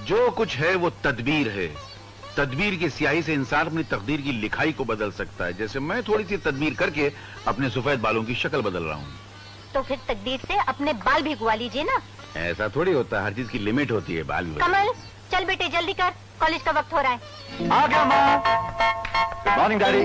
जो कुछ है वो तदबीर है। तदबीर की स्याही से इंसान अपनी तकदीर की लिखाई को बदल सकता है। जैसे मैं थोड़ी सी तदबीर करके अपने सफेद बालों की शक्ल बदल रहा हूँ। तो फिर तकदीर से अपने बाल भी गुवा लीजिए ना। ऐसा थोड़ी होता है, हर चीज की लिमिट होती है। बाल भी। कमल चल बेटे जल्दी कर, कॉलेज का वक्त हो रहा है। आ गया माँ। Good morning daddy.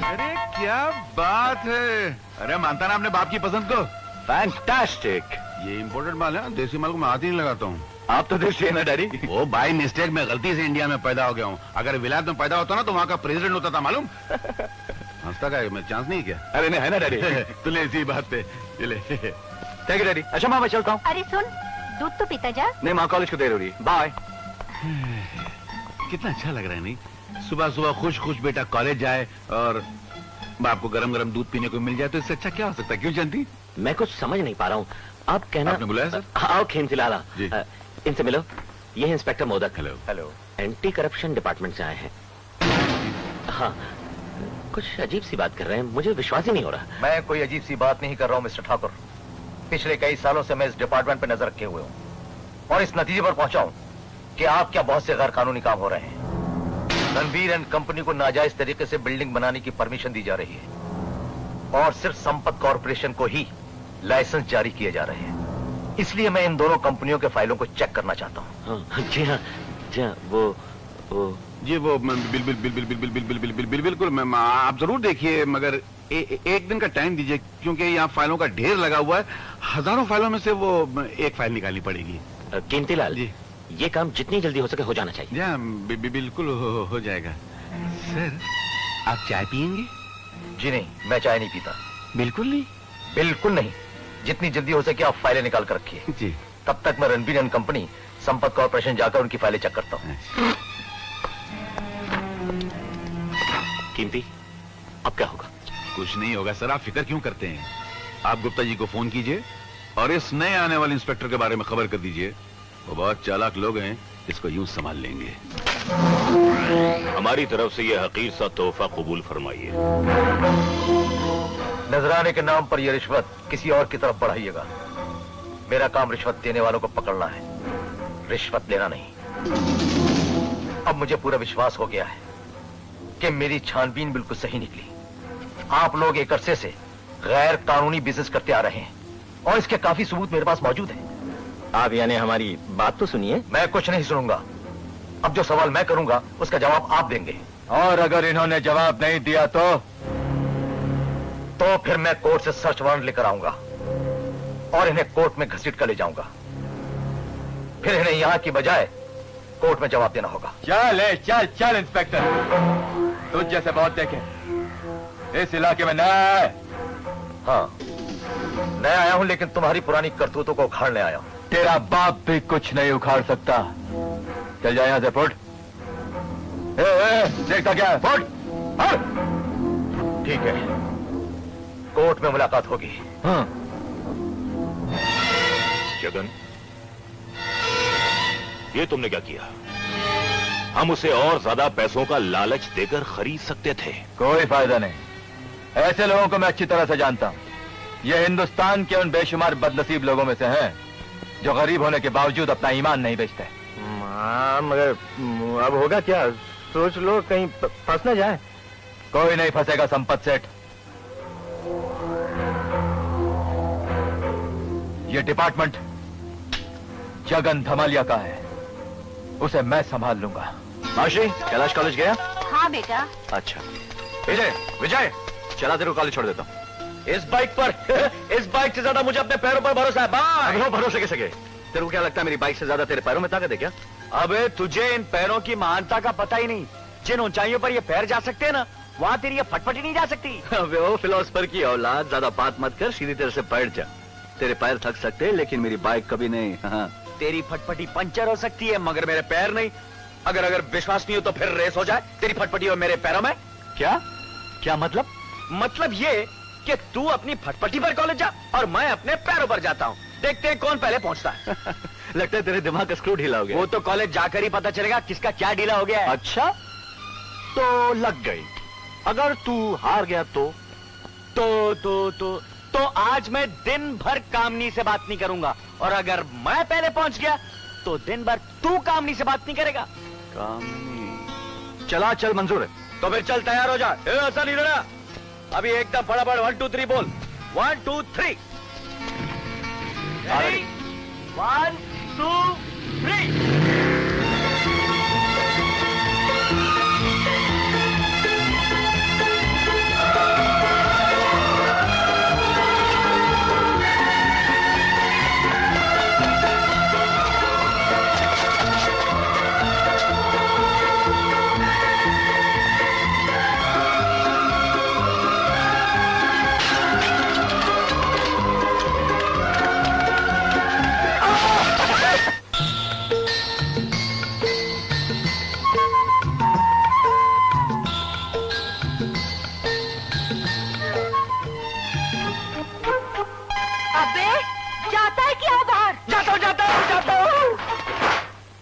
अरे क्या बात है। अरे मानता ना अपने बाप की पसंद को। फैंटास्टिक। ये इम्पोर्टेड माल है, देसी माल को मैं हाथ ही नहीं लगाता हूँ। आप तो देश ना डैडी। वो बाय मिस्टेक में गलती से इंडिया में पैदा हो गया हूँ। अगर विलायत में पैदा होता ना तो वहाँ का प्रेसिडेंट होता था, मालूम। हंसता का मैं चांस नहीं क्या? अरे नहीं है ना डैडी। तुले इसी बात पे चले। Thank you daddy. अच्छा माँ मैं चलता हूँ। अरे सुन, दूध तो पीता जा। नहीं माँ, कॉलेज को देर हो रही है। बाय। कितना अच्छा लग रहा है नहीं? सुबह सुबह खुश खुश बेटा कॉलेज जाए और बाप को गरम गरम दूध पीने को मिल जाए तो इससे अच्छा क्या हो सकता है? क्यों जानती? मैं कुछ समझ नहीं पा रहा हूँ। आप कहना। आपने बुलाया सर? आओ खेमसिलाला, इनसे मिलो। ये है inspector modak. Hello. Hello. Anti corruption department से आए हैं। हाँ, कुछ अजीब सी बात कर रहे हैं, मुझे विश्वास ही नहीं हो रहा। मैं कोई अजीब सी बात नहीं कर रहा हूँ मिस्टर ठाकुर। पिछले कई सालों से मैं इस डिपार्टमेंट पे नजर रखे हुए हूँ और इस नतीजे पर पहुंचा हूँ कि आप क्या बहुत से गैर कानूनी काम हो रहे हैं। रणवीर एंड कंपनी को नाजायज तरीके से बिल्डिंग बनाने की परमिशन दी जा रही है और सिर्फ संपत कॉर्पोरेशन को ही लाइसेंस जारी किए जा रहे हैं। इसलिए मैं इन दोनों कंपनियों के फाइलों को चेक करना चाहता हूँ। जी हाँ, वो जी वो बिल्कुल मैम, आप जरूर देखिए, मगर एक दिन का टाइम दीजिए क्योंकि यहाँ फाइलों का ढेर लगा हुआ है। हजारों फाइलों में से वो एक फाइल निकालनी पड़ेगी। कीमतीलाल जी, ये काम जितनी जल्दी हो सके हो जाना चाहिए। बिल्कुल हो जाएगा। सर आप चाय पियेंगे? जी नहीं, मैं चाय नहीं पीता। बिल्कुल नहीं? बिल्कुल नहीं। जितनी जल्दी हो सके आप फाइलें निकाल कर रखिए। जी। तब तक मैं Ranveer and company Sampat corporation जाकर उनकी फाइलें चेक करता हूँ। कीमती, अब क्या होगा? कुछ नहीं होगा सर, आप फिक्र क्यों करते हैं? आप गुप्ता जी को फोन कीजिए और इस नए आने वाले इंस्पेक्टर के बारे में खबर कर दीजिए। वो बहुत चालाक लोग हैं, इसको यूं संभाल लेंगे। हमारी तरफ से यह हकीर सा तोहफा कबूल फरमाइए। नजराने के नाम पर यह रिश्वत किसी और की तरफ बढ़ाइएगा। मेरा काम रिश्वत देने वालों को पकड़ना है, रिश्वत लेना नहीं। अब मुझे पूरा विश्वास हो गया है कि मेरी छानबीन बिल्कुल सही निकली। आप लोग एक अरसे से गैर कानूनी बिजनेस करते आ रहे हैं और इसके काफी सबूत मेरे पास मौजूद हैं। आप यानी हमारी बात तो सुनिए। मैं कुछ नहीं सुनूंगा। अब जो सवाल मैं करूंगा उसका जवाब आप देंगे। और अगर इन्होंने जवाब नहीं दिया तो फिर मैं कोर्ट से सर्च वारंट लेकर आऊंगा और इन्हें कोर्ट में घसीट कर ले जाऊंगा। फिर इन्हें यहां की बजाय कोर्ट में जवाब देना होगा। चल चल इंस्पेक्टर, तुझ जैसे बहुत देखे इस इलाके में नया है। हाँ, नया आया हूं, लेकिन तुम्हारी पुरानी करतूतों को उखाड़ने आया हूं। तेरा बाप भी कुछ नहीं उखाड़ सकता। चल जा यहां से, फुट। देखता क्या है, फुट। ठीक है, कोर्ट में मुलाकात होगी। हाँ। जगन, ये तुमने क्या किया? हम उसे और ज्यादा पैसों का लालच देकर खरीद सकते थे। कोई फायदा नहीं। ऐसे लोगों को मैं अच्छी तरह से जानता हूं। ये हिंदुस्तान के उन बेशुमार बदनसीब लोगों में से हैं जो गरीब होने के बावजूद अपना ईमान नहीं बेचते। मगर अब होगा क्या? सोच लो, कहीं फंस न जाए। कोई नहीं फंसेगा संपत सेठ। ये डिपार्टमेंट जगन धमालिया का है, उसे मैं संभाल लूंगा। माशी, कैलाश कॉलेज गया? हाँ बेटा। अच्छा विजय, चला तेरे को कॉलेज छोड़ देता हूँ। इस बाइक से ज्यादा मुझे अपने पैरों पर भरोसा है। बाय। भरोसे कैसे गए? तेरे को क्या लगता है मेरी बाइक से ज्यादा तेरे पैरों में ताकत है क्या? अबे तुझे इन पैरों की महानता का पता ही नहीं। जिन ऊंचाइयों पर ये पैर जा सकते हैं ना, वहां तेरी ये फटफटी नहीं जा सकती। अबे ओ फिलोसफर की औलाद, ज्यादा बात मत कर, सीधी तरह से बैठ जा। तेरे पैर थक सकते हैं लेकिन मेरी बाइक कभी नहीं। हाँ। तेरी फटफटी पंचर हो सकती है मगर मेरे पैर नहीं। अगर विश्वास नहीं हो तो फिर रेस हो जाए तेरी फटफटी और मेरे पैरों में। क्या मतलब? मतलब ये कि तू अपनी फटफटी पर कॉलेज जा और मैं अपने पैरों पर जाता हूँ। देखते हैं कौन पहले पहुंचता है। लगता है तेरे दिमाग का स्क्रू ढीला हो गया। वो तो कॉलेज जाकर ही पता चलेगा किसका क्या ढीला हो गया है। अच्छा, तो लग गई। अगर तू हार गया तो आज मैं दिन भर कामनी से बात नहीं करूंगा और अगर मैं पहले पहुंच गया तो दिन भर तू कामनी से बात नहीं करेगा। कामनी चला चल, मंजूर है। तो फिर चल, तैयार हो जा। ऐसा नहीं रहना, अभी एकदम फटाफट 1 2 3 बोल। 1 2 3। 1 2 3।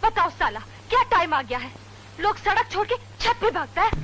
बताओ साला, क्या टाइम आ गया है? लोग सड़क छोड़ के छत पे भागता है।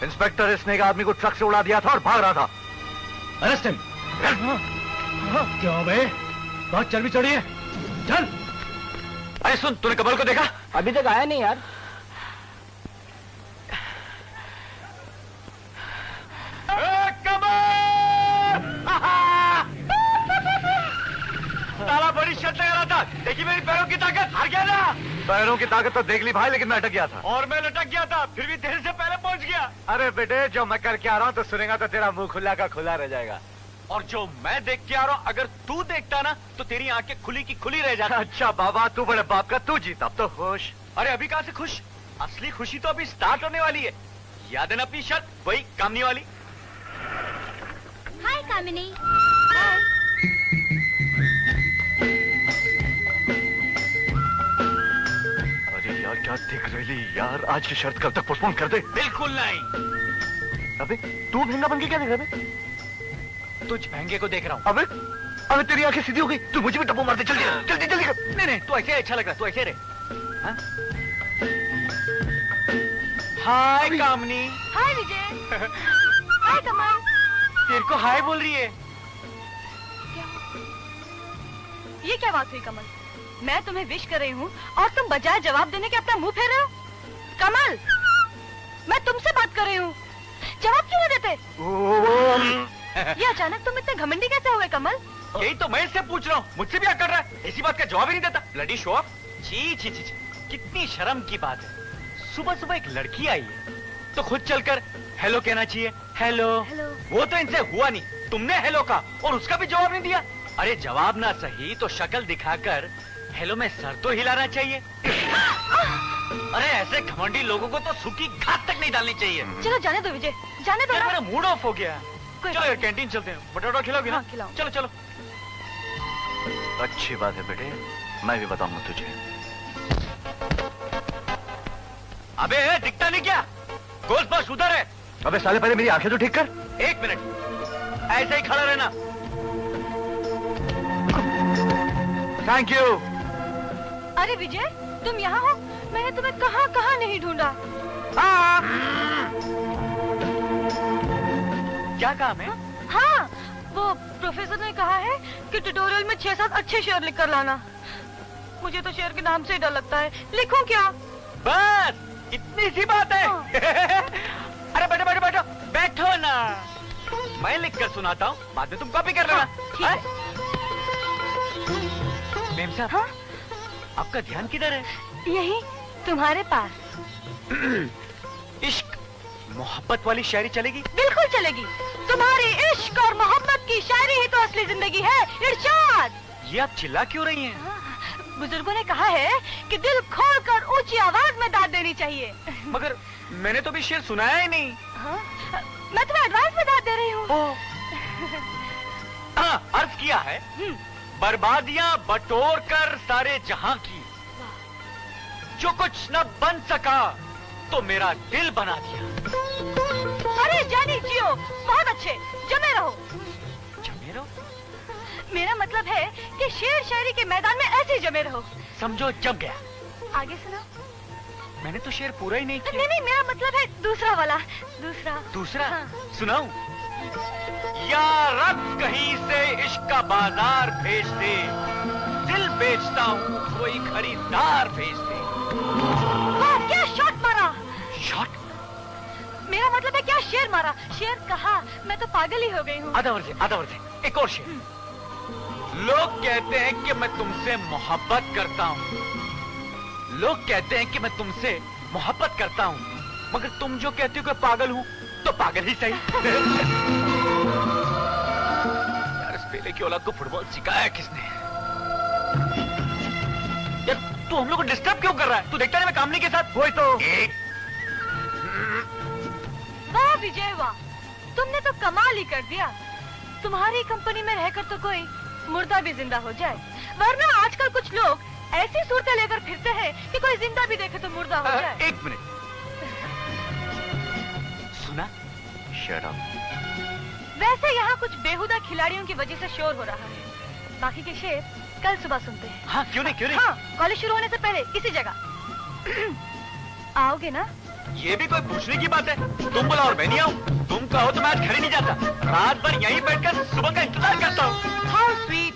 इंस्पेक्टर, इसने एक आदमी को ट्रक से उड़ा दिया था और भाग रहा था। Arrest him. क्यों बे, बहुत चर्बी चढ़ी है, चल। अरे सुन, तूने कमल को देखा? अभी तक आया नहीं यार। ताला बड़ी शर्त लगा रहा था, देखी मेरी पैरों की ताकत। हार गया ना? पैरों की ताकत तो देख ली भाई, लेकिन मैं अटक गया था। और मैं लटक गया था, फिर भी देर से पहले पहुंच गया। अरे बेटे, जो मैं करके आ रहा हूँ तो सुनेगा तो तेरा मुंह खुला का खुला रह जाएगा। और जो मैं देख के आ रहा हूँ, अगर तू देखता ना तो तेरी आंखें खुली की खुली रह जाती। अच्छा बाबा, तू बड़े बाप का, तू जीता, अब तो खुश। अरे अभी कहां से खुश, असली खुशी तो अभी स्टार्ट होने वाली है। याद है ना अपनी शर्त, वही कामनी वाली। हाय कामिनी। अरे यार क्या दिख रही यार, आज की शर्त कल तक पोस्टपोन कर दे। बिल्कुल नहीं। अबे तू महंगा बन के क्या देख रहा है? तुझ महंगे को देख रहा हूँ। अबे अबे तेरी आंखें सीधी हो गई, तू मुझे भी टप्पू मार दे। जल्दी जल्दी जल्दी कर। नहीं नहीं, तू ऐसे अच्छा लग रहा, तू ऐसे रहे। हाय कामनी। हाय विजय। हाय कमल। तेरे को हाय बोल रही है। ये क्या बात हुई कमल? मैं तुम्हें विश कर रही हूँ और तुम बजाय जवाब देने के अपना मुंह फेर रहे हो। कमल, मैं तुमसे बात कर रही हूँ, जवाब क्यों नहीं देते? ये अचानक तुम इतने घमंडी कैसे हुए कमल? यही तो मैं इससे पूछ रहा हूँ, मुझसे भी क्या कर रहा है, ऐसी बात का जवाब ही नहीं देता। Bloody show off. छी छी छी छी, कितनी शर्म की बात है। सुबह सुबह एक लड़की आई है तो खुद चलकर हेलो कहना चाहिए। हेलो। हेलो। वो तो इनसे हुआ नहीं, तुमने हेलो कहा और उसका भी जवाब नहीं दिया। अरे जवाब ना सही तो शक्ल दिखाकर हेलो में सर तो हिलाना चाहिए। अरे ऐसे घमंडी लोगों को तो सूखी घास तक नहीं डालनी चाहिए। चलो जाने दो विजय, जाने दो यार ना। मेरा मूड ऑफ हो गया। चलो यार कैंटीन चलते हैं, बटाटा खिलाओगी ना? हाँ, खिलाऊं। चलो चलो। अच्छी बात है बेटे, मैं भी बताऊंगा तुझे। अबे दिखता नहीं क्या? गोश्त बस उधर है। अबे साले पहले मेरी आंखें तो ठीक कर। 1 मिनट ऐसे ही खड़ा रहना। Thank you. अरे विजय, तुम यहाँ हो? मैंने तुम्हें कहाँ कहाँ नहीं ढूंढा। क्या काम है? हाँ, वो प्रोफेसर ने कहा है कि ट्यूटोरियल में 6-7 अच्छे शेर लिख कर लाना। मुझे तो शेर के नाम से ही डर लगता है। लिखूं क्या? बस इतनी सी बात है। अरे बैठो बैठो बैठो बैठो ना, मैं लिख कर सुनाता हूँ, बाद में तुम कॉपी कर लेना। ठीक है। मेम साहब, हाँ? आपका ध्यान किधर है? यही तुम्हारे पास। इश्क मोहब्बत वाली शायरी चलेगी? बिल्कुल चलेगी। तुम्हारी इश्क और मोहब्बत की शायरी ही तो असली जिंदगी है। इरशाद। ये आप चिल्ला क्यों रही हैं? बुजुर्गों ने कहा है कि दिल खोलकर ऊंची आवाज में दाद देनी चाहिए। मगर मैंने तो भी शेर सुनाया ही नहीं। हाँ? मैं तुम्हें एडवांस में दाद दे रही हूँ। हाँ, अर्ज किया है बर्बादियां बटोर कर सारे जहां की, जो कुछ न बन सका तो मेरा दिल बना दिया। अरे जानी जियो, बहुत अच्छे, जमे रहो। जमे रहो? मेरा मतलब है कि शेर शायरी के मैदान में ऐसे ही जमे रहो। समझो जम गया। आगे सुनो। मैंने तो शेर पूरा ही नहीं किया। नहीं नहीं, मेरा मतलब है दूसरा वाला। दूसरा? हाँ। सुनाऊं? या रब कहीं से इश्क का बाजार भेज दे, दिल बेचता हूँ कोई खरीदार भेज दे। वाह, क्या शॉट मारा। शॉट? मेरा मतलब है क्या शेर मारा। शेर कहा, मैं तो पागल ही हो गई हूँ। आधा वर्ष है। एक और शेर। लोग कहते हैं कि मैं तुमसे मोहब्बत करता हूँ, लोग कहते हैं कि मैं तुमसे मोहब्बत करता हूँ, मगर तुम जो कहते हो कि पागल हूँ तो पागल ही सही। यार इस पेले की औलाद को फुटबॉल सिखाया किसने? यार तू हम लोग को डिस्टर्ब क्यों कर रहा है? तू देखता नहीं मैं कामनी के साथ? वही तो। वाह विजय वाह, तुमने तो कमाल ही कर दिया। तुम्हारी कंपनी में रहकर तो कोई मुर्दा भी जिंदा हो जाए, वरना आजकल कुछ लोग ऐसी सूरतें लेकर फिरते हैं कि कोई जिंदा भी देखे तो मुर्दा हो जाए। 1 मिनट। सुना? Shut up. वैसे यहाँ कुछ बेहुदा खिलाड़ियों की वजह से शोर हो रहा है। बाकी के शेर कल सुबह सुनते हैं। हाँ क्यों नहीं? हाँ, कॉलेज शुरू होने से पहले इसी जगह। आओगे ना? ये भी कोई पूछने की बात है? तुम बुलाओ और मैं नहीं आऊँ? तुम कहो तो मैं आज घर ही नहीं जाता, रात भर यहीं बैठकर सुबह का इंतजार करता हूँ। How sweet.